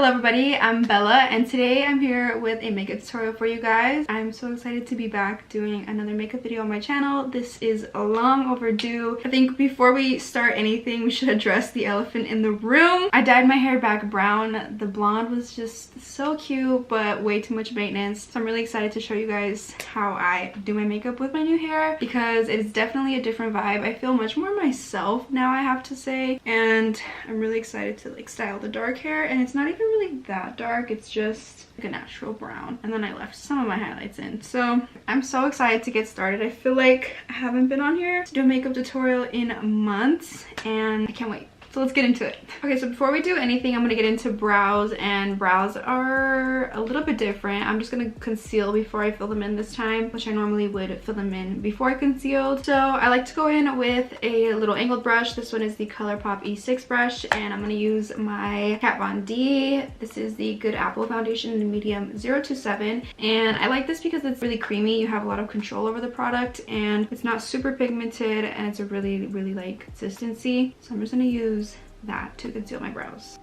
Hello everybody, I'm Bella and today I'm here with a makeup tutorial for you guys. I'm so excited to be back doing another makeup video on my channel. This is long overdue. I think before we start anything, we should address the elephant in the room. I dyed my hair back brown. The blonde was just so cute, but way too much maintenance. So I'm really excited to show you guys how I do my makeup with my new hair because it is definitely a different vibe. I feel much more myself now, I have to say, and I'm really excited to like style the dark hair. And it's not even really that dark, it's just like a natural brown, and then I left some of my highlights in. So I'm so excited to get started. I feel like I haven't been on here to do a makeup tutorial in months and I can't wait. So let's get into it. Okay, so before we do anything, I'm gonna get into brows, and brows are a little bit different. I'm just gonna conceal before I fill them in this time, which I normally would fill them in before I concealed. So I like to go in with a little angled brush. This one is the ColourPop E6 brush, and I'm gonna use my Kat Von D. This is the Good Apple foundation in medium 027, and I like this because it's really creamy. You have a lot of control over the product, and it's not super pigmented, and it's a really light consistency. So I'm just gonna use that to conceal my brows.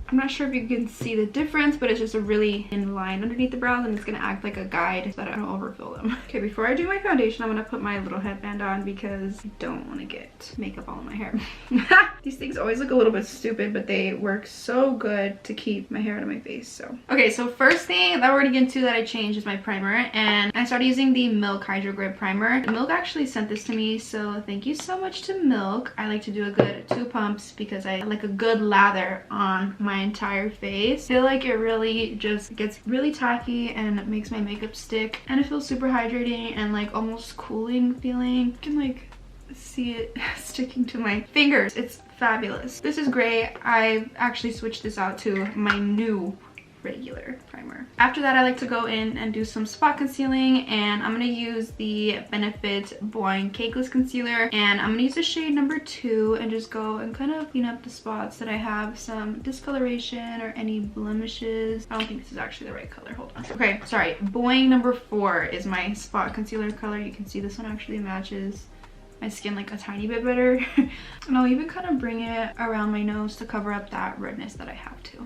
I'm not sure if you can see the difference, but it's just a really thin line underneath the brows, and it's gonna act like a guide so that I don't overfill them. Okay, before I do my foundation, I'm gonna put my little headband on because I don't want to get makeup all in my hair. These things always look a little bit stupid, but they work so good to keep my hair out of my face. So okay, so first thing that we're gonna get into that I changed is my primer, and I started using the Milk Hydro Grip primer. Milk actually sent this to me, so thank you so much to Milk. I like to do a good 2 pumps because I like a good lather on my entire face. I feel like it really just gets really tacky and makes my makeup stick, and it feels super hydrating and like almost cooling feeling. You can like see it sticking to my fingers. It's fabulous. This is great. I've actually switched this out to my new regular primer. After that, I like to go in and do some spot concealing, and I'm gonna use the Benefit Boing Cakeless Concealer, and I'm gonna use the shade number 2 and just go and kind of clean up the spots that I have some discoloration or any blemishes. I don't think this is actually the right color. Hold on. Okay, sorry. Boing number 4 is my spot concealer color. You can see this one actually matches my skin like a tiny bit better. And I'll even kind of bring it around my nose to cover up that redness that I have too.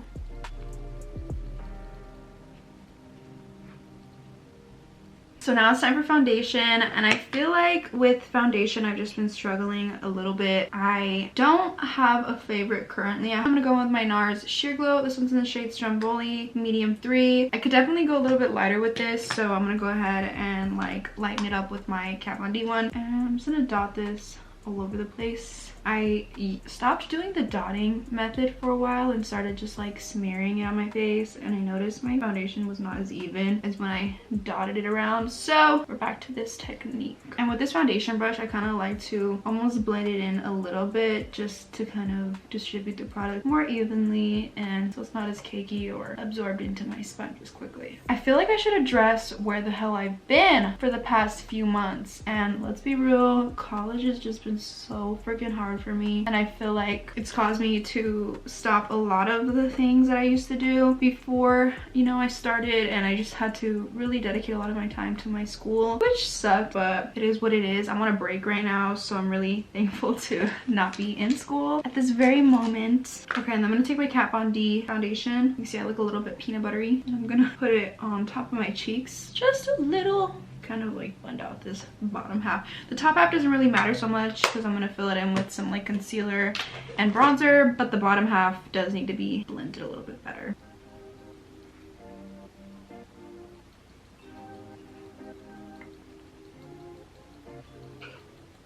So now it's time for foundation, and I feel like with foundation I've just been struggling a little bit. I don't have a favorite currently. I'm gonna go with my NARS Sheer Glow. This one's in the shade Stromboli medium 3. I could definitely go a little bit lighter with this, so I'm gonna go ahead and like lighten it up with my Kat Von D one, and I'm just gonna dot this all over the place. I stopped doing the dotting method for a while and started just like smearing it on my face, and I noticed my foundation was not as even as when I dotted it around. So we're back to this technique. And with this foundation brush, I kind of like to almost blend it in a little bit just to kind of distribute the product more evenly, and so it's not as cakey or absorbed into my sponge as quickly. I feel like I should address where the hell I've been for the past few months, and let's be real, college has just been so freaking hard for me, and I feel like it's caused me to stop a lot of the things that I used to do before, you know, I started, and I just had to really dedicate a lot of my time to my school, which sucked, but it is what it is. I'm on a break right now, so I'm really thankful to not be in school at this very moment. Okay, and I'm gonna take my Kat Von D foundation. You can see I look a little bit peanut buttery, and I'm gonna put it on top of my cheeks, just a little, kind of like blend out this bottom half. The top half doesn't really matter so much because I'm gonna fill it in with some like concealer and bronzer, but the bottom half does need to be blended a little bit better.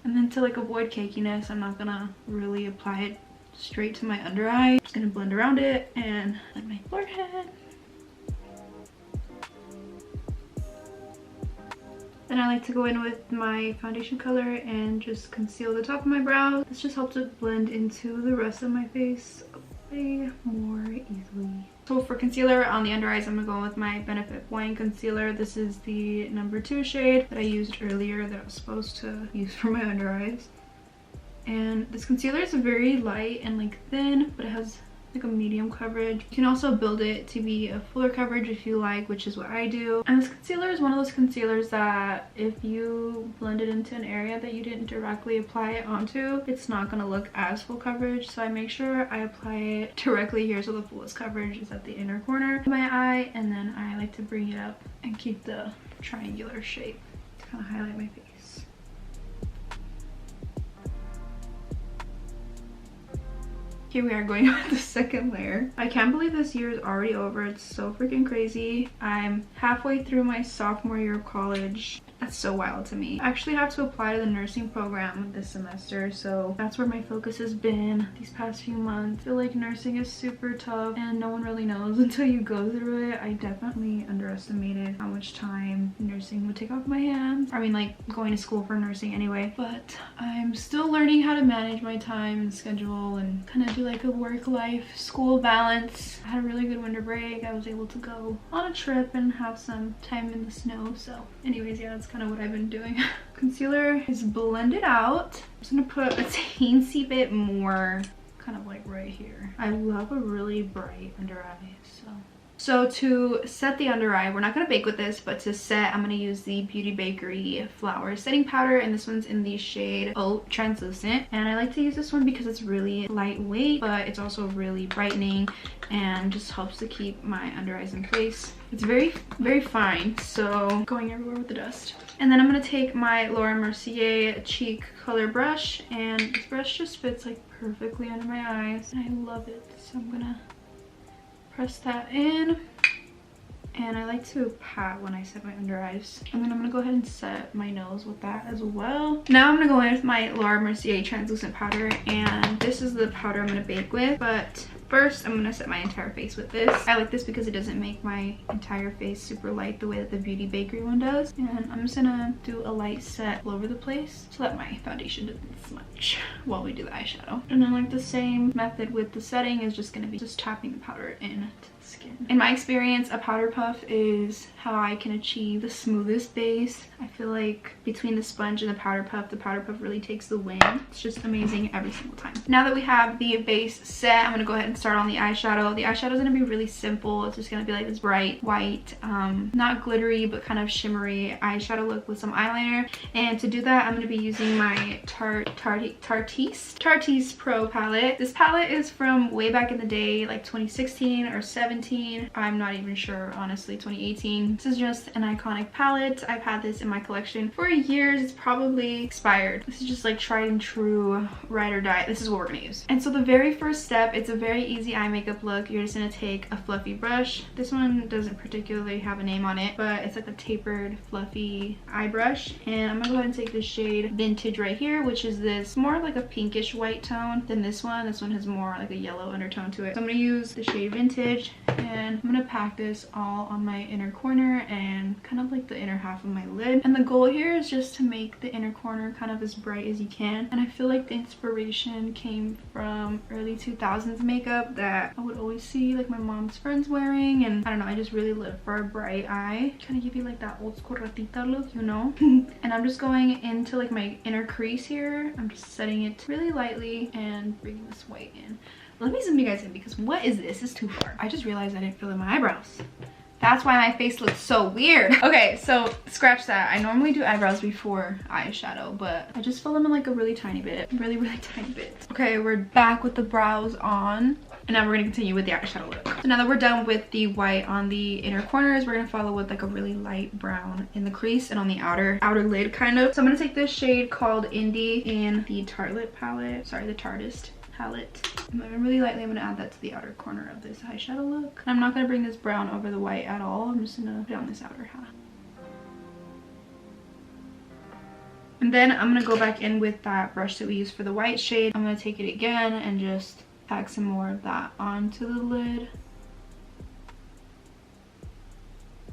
And then to like avoid cakiness, I'm not gonna really apply it straight to my under eye. I'm just gonna blend around it and like my forehead. Then I like to go in with my foundation color and just conceal the top of my brow. This just helps it blend into the rest of my face way more easily. So for concealer on the under eyes, I'm gonna go with my Benefit Boing Concealer. This is the number 2 shade that I used earlier that I was supposed to use for my under eyes. And this concealer is very light and like thin, but it has like a medium coverage. You can also build it to be a fuller coverage if you like, which is what I do. And this concealer is one of those concealers that if you blend it into an area that you didn't directly apply it onto, it's not going to look as full coverage. So I make sure I apply it directly here so the fullest coverage is at the inner corner of my eye, and then I like to bring it up and keep the triangular shape to kind of highlight my face. Here we are going with the second layer. I can't believe this year is already over. It's so freaking crazy. I'm halfway through my sophomore year of college. That's so wild to me. I actually have to apply to the nursing program this semester, so that's where my focus has been these past few months. I feel like nursing is super tough and no one really knows until you go through it. I definitely underestimated how much time nursing would take off my hands. I mean, like going to school for nursing anyway, but I'm still learning how to manage my time and schedule and kind of do like a work-life school balance. I had a really good winter break. I was able to go on a trip and have some time in the snow. So anyways, yeah, that's kind of what I've been doing. Concealer is blended out. I'm just gonna put a teensy bit more kind of like right here. I love a really bright under eye, so to set the under eye, we're not going to bake with this, but to set, I'm going to use the Beauty Bakery Flower Setting Powder, and this one's in the shade Oat Translucent. And I like to use this one because it's really lightweight, but it's also really brightening and just helps to keep my under eyes in place. It's very, very fine, so going everywhere with the dust. And then I'm going to take my Laura Mercier cheek color brush, and this brush just fits like perfectly under my eyes, and I love it. So I'm going to press that in, and I like to pat when I set my under eyes. And then I'm gonna go ahead and set my nose with that as well. Now I'm gonna go in with my Laura Mercier translucent powder, and this is the powder I'm gonna bake with, but first I'm gonna set my entire face with this. I like this because it doesn't make my entire face super light the way that the Beauty Bakery one does. And I'm just gonna do a light set all over the place so that my foundation doesn't smudge while we do the eyeshadow. And then like the same method with the setting is just gonna be just tapping the powder into the skin. In my experience, a powder puff is how I can achieve the smoothest base. I feel like between the sponge and the powder puff really takes the win. It's just amazing every single time. Now that we have the base set, I'm gonna go ahead and start on the eyeshadow. The eyeshadow is gonna be really simple. It's just gonna be like this bright white, not glittery, but kind of shimmery eyeshadow look with some eyeliner. And to do that, I'm gonna be using my Tarteist Pro palette. This palette is from way back in the day, like 2016 or 17. I'm not even sure, honestly, 2018. This is just an iconic palette. I've had this in my collection for years. It's probably expired. This is just like tried and true, ride or die. This is what we're gonna use. And so the very first step, it's a very easy eye makeup look. You're just gonna take a fluffy brush. This one doesn't particularly have a name on it, but it's like a tapered, fluffy eye brush. And I'm gonna go ahead and take this shade Vintage right here, which is this more like a pinkish white tone than this one. This one has more like a yellow undertone to it. So I'm gonna use the shade Vintage, and I'm gonna pack this all on my inner corner and kind of like the inner half of my lid. And the goal here is just to make the inner corner kind of as bright as you can. And I feel like the inspiration came from early 2000s makeup that I would always see like my mom's friends wearing, and I don't know, I just really live for a bright eye. Kind of give you like that old school ratita look, you know? And I'm just going into like my inner crease here. I'm just setting it really lightly and bringing this white in. Let me zoom you guys in because what is this? This is too far. I just realized I didn't fill in my eyebrows. That's why my face looks so weird. Okay, so scratch that. I normally do eyebrows before eyeshadow, but I just fill them in like a really tiny bit. Really, really tiny bit. Okay, we're back with the brows on. And now we're gonna continue with the eyeshadow look. So now that we're done with the white on the inner corners, we're gonna follow with like a really light brown in the crease and on the outer lid kind of. So I'm gonna take this shade called Indie in the Tartelette palette. Sorry, the Tarteist palette. And then really lightly, I'm gonna add that to the outer corner of this eyeshadow look. And I'm not gonna bring this brown over the white at all. I'm just gonna put it on this outer half. And then I'm gonna go back in with that brush that we used for the white shade. I'm gonna take it again and just pack some more of that onto the lid.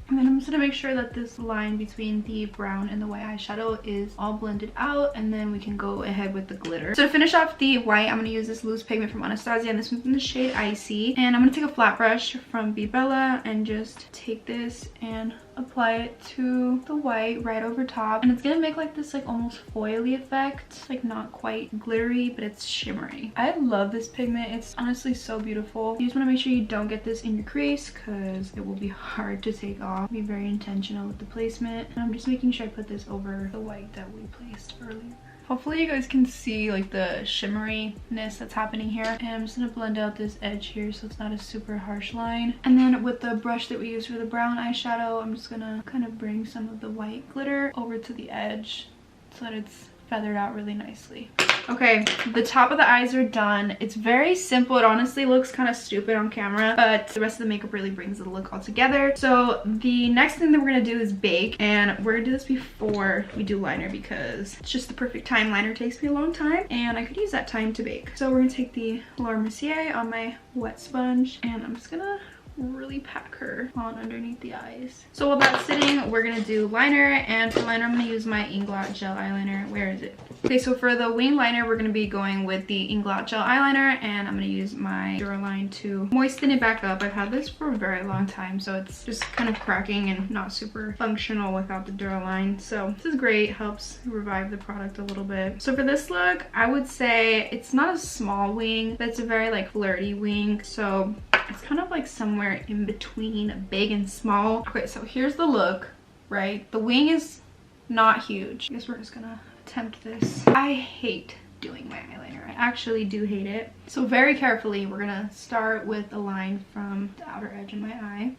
And then I'm just gonna make sure that this line between the brown and the white eyeshadow is all blended out, and then we can go ahead with the glitter. So to finish off the white, I'm gonna use this loose pigment from Anastasia, and this one's in the shade Icy. And I'm gonna take a flat brush from Be Bella and just take this and apply it to the white right over top, and it's gonna make like this like almost foily effect, like not quite glittery, but it's shimmery. I love this pigment. It's honestly so beautiful. You just want to make sure you don't get this in your crease because it will be hard to take off. Be very intentional with the placement, and I'm just making sure I put this over the white that we placed earlier. Hopefully you guys can see like the shimmeriness that's happening here. And I'm just gonna blend out this edge here so it's not a super harsh line. And then with the brush that we use for the brown eyeshadow, I'm just gonna kind of bring some of the white glitter over to the edge so that it's feathered out really nicely. Okay, the top of the eyes are done. It's very simple. It honestly looks kind of stupid on camera, but the rest of the makeup really brings the look all together. So the next thing that we're gonna do is bake, and we're gonna do this before we do liner because it's just the perfect time. Liner takes me a long time and I could use that time to bake. So we're gonna take the Laura Mercier on my wet sponge, and I'm just gonna really pack her on underneath the eyes. So while that's sitting, we're gonna do liner, and for liner I'm gonna use my Inglot gel eyeliner. Where is it? Okay, so for the wing liner we're gonna be going with the Inglot gel eyeliner, and I'm gonna use my Duraline to moisten it back up. I've had this for a very long time, so it's just kind of cracking and not super functional without the Duraline. So this is great, helps revive the product a little bit. So for this look, I would say it's not a small wing, but it's a very like flirty wing. So it's kind of like somewhere in between big and small. Okay, so here's the look, right? The wing is not huge. I guess we're just gonna attempt this. I hate doing my eyeliner. I actually do hate it. So very carefully, we're gonna start with a line from the outer edge of my eye.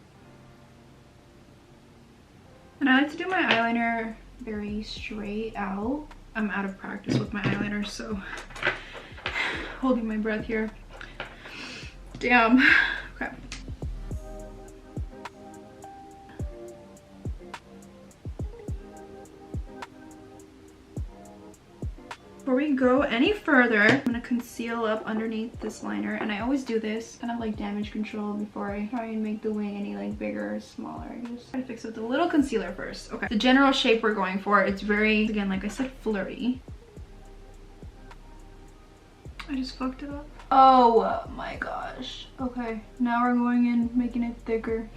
And I like to do my eyeliner very straight out. I'm out of practice with my eyeliner, so holding my breath here. Damn. Okay. Before we go any further, I'm gonna conceal up underneath this liner, and I always do this kind of like damage control before I try and make the wing any like bigger or smaller. I just try to fix it with a little concealer first. Okay, the general shape we're going for, it's very, again, like I said, flirty. I just fucked it up. Oh my gosh. Okay, now we're going in, making it thicker.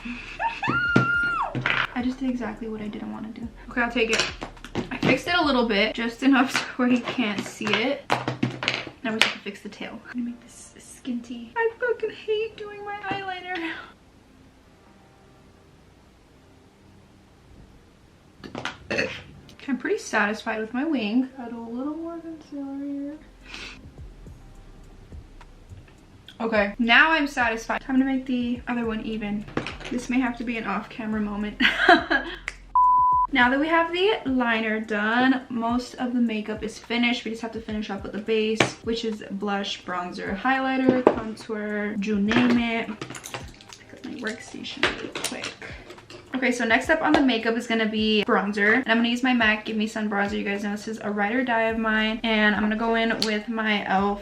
I just did exactly what I didn't want to do. Okay, I'll take it. I fixed it a little bit, just enough so where you can't see it. Now we have to fix the tail. I'm gonna make this skinty. I fucking hate doing my eyeliner. Okay, I'm pretty satisfied with my wing. Add a little more concealer here. Okay, now I'm satisfied. Time to make the other one even. This may have to be an off-camera moment. Now that we have the liner done, most of the makeup is finished. We just have to finish up with the base, which is blush, bronzer, highlighter, contour, you name it. Pick up my workstation really quick. Okay, so next up on the makeup is gonna be bronzer, and I'm gonna use my MAC Give Me Sun bronzer. You guys know this is a ride or die of mine, and I'm gonna go in with my e.l.f.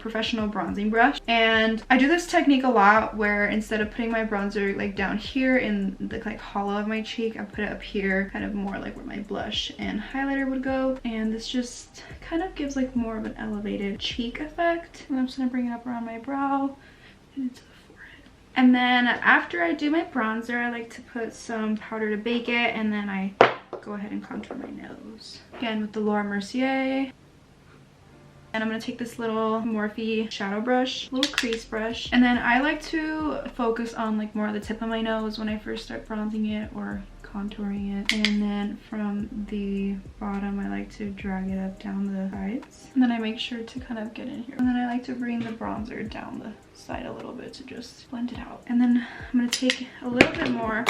Professional bronzing brush. And I do this technique a lot where instead of putting my bronzer like down here in the like hollow of my cheek, I put it up here, kind of more like where my blush and highlighter would go. And this just kind of gives like more of an elevated cheek effect. And I'm just gonna bring it up around my brow and into the forehead. And then after I do my bronzer, I like to put some powder to bake it, and then I go ahead and contour my nose. Again with the Laura Mercier. And I'm going to take this little Morphe shadow brush, little crease brush. And then I like to focus on like more of the tip of my nose when I first start bronzing it or contouring it. And then from the bottom, I like to drag it up down the sides. And then I make sure to kind of get in here. And then I like to bring the bronzer down the side a little bit to just blend it out. And then I'm going to take a little bit more,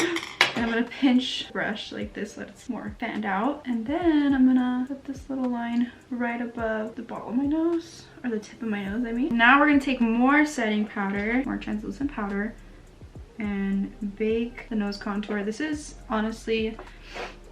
and I'm going to pinch the brush like this so that it's more fanned out. And then I'm going to put this little line right above the ball of my nose, or the tip of my nose, I mean. Now we're going to take more setting powder, more translucent powder, and bake the nose contour. This is honestly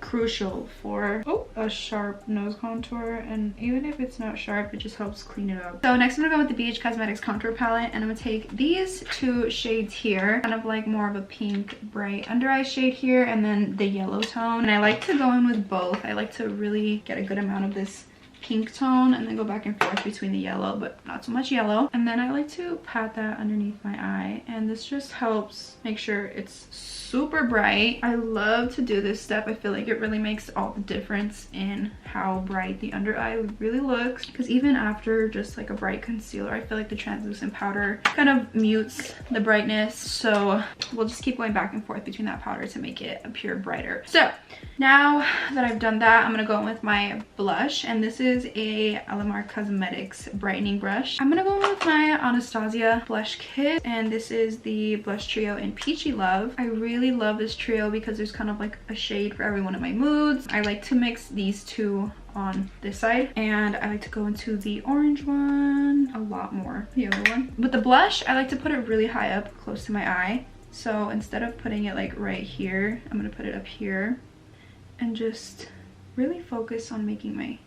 crucial for a sharp nose contour, and even if it's not sharp, it just helps clean it up. So next I'm gonna go with the BH Cosmetics contour palette, and I'm gonna take these two shades here, kind of like more of a pink bright under eye shade here, and then the yellow tone. And I like to go in with both. I like to really get a good amount of this pink tone and then go back and forth between the yellow, but not so much yellow. And then I like to pat that underneath my eye, and this just helps make sure it's super bright. I love to do this step. I feel like it really makes all the difference in how bright the under eye really looks, because even after just like a bright concealer, I feel like the translucent powder kind of mutes the brightness. So we'll just keep going back and forth between that powder to make it appear brighter. So now that I've done that, I'm gonna go in with my blush, and this is a Alamar Cosmetics brightening brush. I'm gonna go in with my Anastasia blush kit, and this is the blush trio in Peachy Love. I really love this trio because there's kind of like a shade for every one of my moods. I like to mix these two on this side, and I like to go into the orange one a lot more, the other one. With the blush, I like to put it really high up close to my eye. So instead of putting it like right here, I'm gonna put it up here and just really focus on making my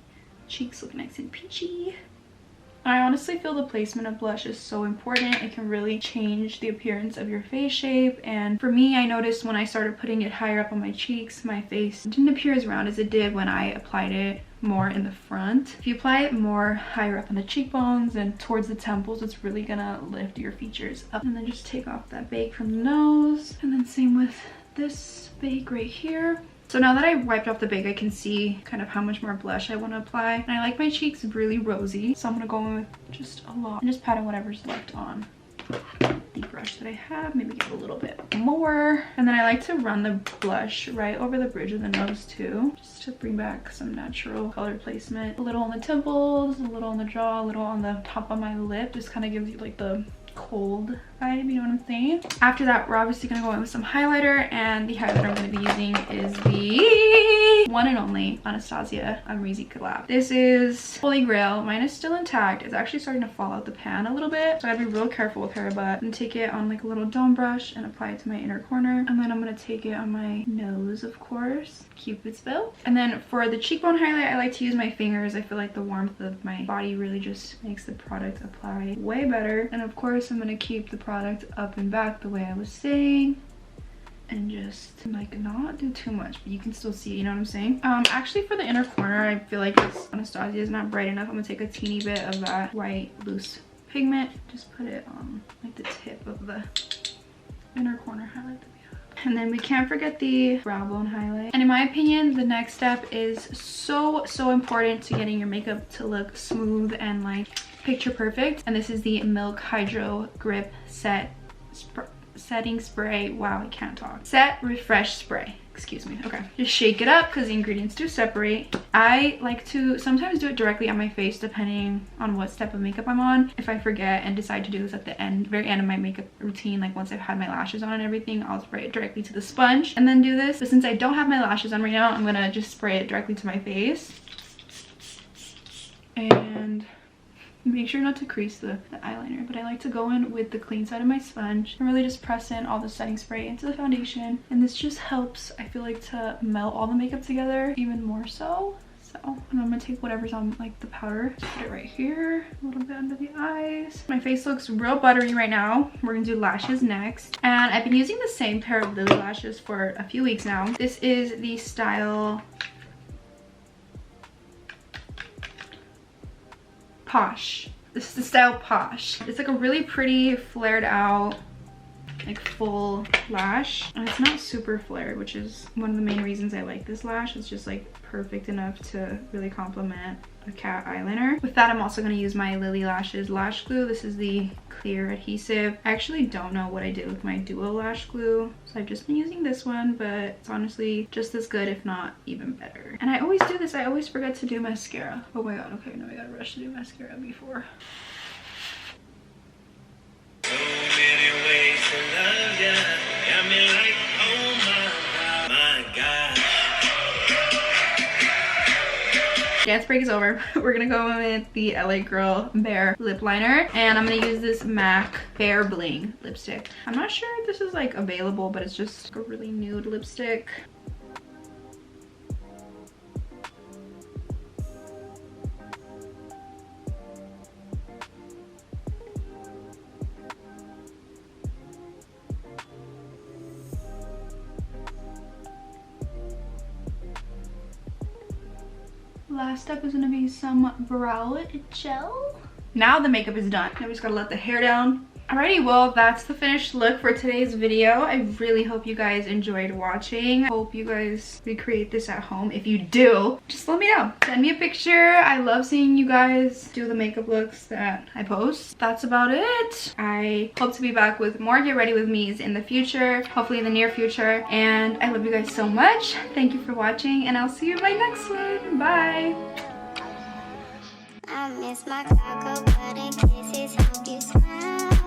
cheeks look nice and peachy. I honestly feel the placement of blush is so important. It can really change the appearance of your face shape, and for me, I noticed when I started putting it higher up on my cheeks, my face didn't appear as round as it did when I applied it more in the front. If you apply it more higher up on the cheekbones and towards the temples, it's really gonna lift your features up. And then just take off that bake from the nose, and then same with this bake right here. So now that I wiped off the bake, I can see kind of how much more blush I want to apply. And I like my cheeks really rosy, so I'm going to go in with just a lot and just pat on whatever's left on the brush that I have, maybe get a little bit more. And then I like to run the blush right over the bridge of the nose too, just to bring back some natural color placement. A little on the temples, a little on the jaw, a little on the top of my lip. Just kind of gives you like the cold vibe, you know what I'm saying? After that, we're obviously gonna go in with some highlighter, and the highlighter I'm gonna be using is the one and only Anastasia Amrezy Collab. This is Holy Grail. Mine is still intact. It's actually starting to fall out the pan a little bit, so I gotta be real careful with her, but I'm gonna take it on like a little dome brush and apply it to my inner corner, and then I'm gonna take it on my nose, of course, Cupid's bow. And then for the cheekbone highlight, I like to use my fingers. I feel like the warmth of my body really just makes the product apply way better. And of course, I'm gonna keep the product up and back the way I was saying, and just like not do too much, but you can still see, you know what I'm saying? Actually for the inner corner, I feel like this Anastasia is not bright enough. I'm gonna take a teeny bit of that white loose pigment, just put it on like the tip of the inner corner highlight that we have. And then we can't forget the brow bone highlight. And in my opinion, the next step is so important to getting your makeup to look smooth and like picture perfect. And this is the Milk Hydro Grip Setting Spray. Wow, I can't talk. Set Refresh Spray. Excuse me. Okay, just shake it up because the ingredients do separate. I like to sometimes do it directly on my face depending on what step of makeup I'm on. If I forget and decide to do this at the end, very end of my makeup routine, like once I've had my lashes on and everything, I'll spray it directly to the sponge and then do this. But since I don't have my lashes on right now, I'm gonna just spray it directly to my face. And make sure not to crease the eyeliner, but I like to go in with the clean side of my sponge and really just press in all the setting spray into the foundation. And this just helps, I feel like, to melt all the makeup together even more so. And I'm gonna take whatever's on like the powder, just put it right here, a little bit under the eyes. My face looks real buttery right now. We're gonna do lashes next. And I've been using the same pair of Lily lashes for a few weeks now. This is the style Posh. This is the style Posh. It's like a really pretty flared out like full lash, and it's not super flared, which is one of the main reasons I like this lash. It's just like perfect enough to really complement a cat eyeliner. With that, I'm also going to use my Lily Lashes lash glue. This is the clear adhesive. I actually don't know what I did with my duo lash glue, so I've just been using this one, but it's honestly just as good, if not even better. And I always do this, I always forget to do mascara. Oh my god, okay, no, I gotta rush to do mascara before. So many ways to love ya, got me like, oh my god. Dance break is over. We're gonna go with the LA Girl Bare lip liner, and I'm gonna use this MAC Bare Bling lipstick. I'm not sure if this is like available, but it's just a really nude lipstick. last step is gonna be some brow gel. Now the makeup is done. Now we just gotta let the hair down. Alrighty, well, that's the finished look for today's video. I really hope you guys enjoyed watching. Hope you guys recreate this at home. If you do, just let me know. Send me a picture. I love seeing you guys do the makeup looks that I post. That's about it. I hope to be back with more Get Ready With Me's in the future, hopefully in the near future. And I love you guys so much. Thank you for watching, and I'll see you in my next one. Bye. I miss my cocoa butter kisses, hope you smile.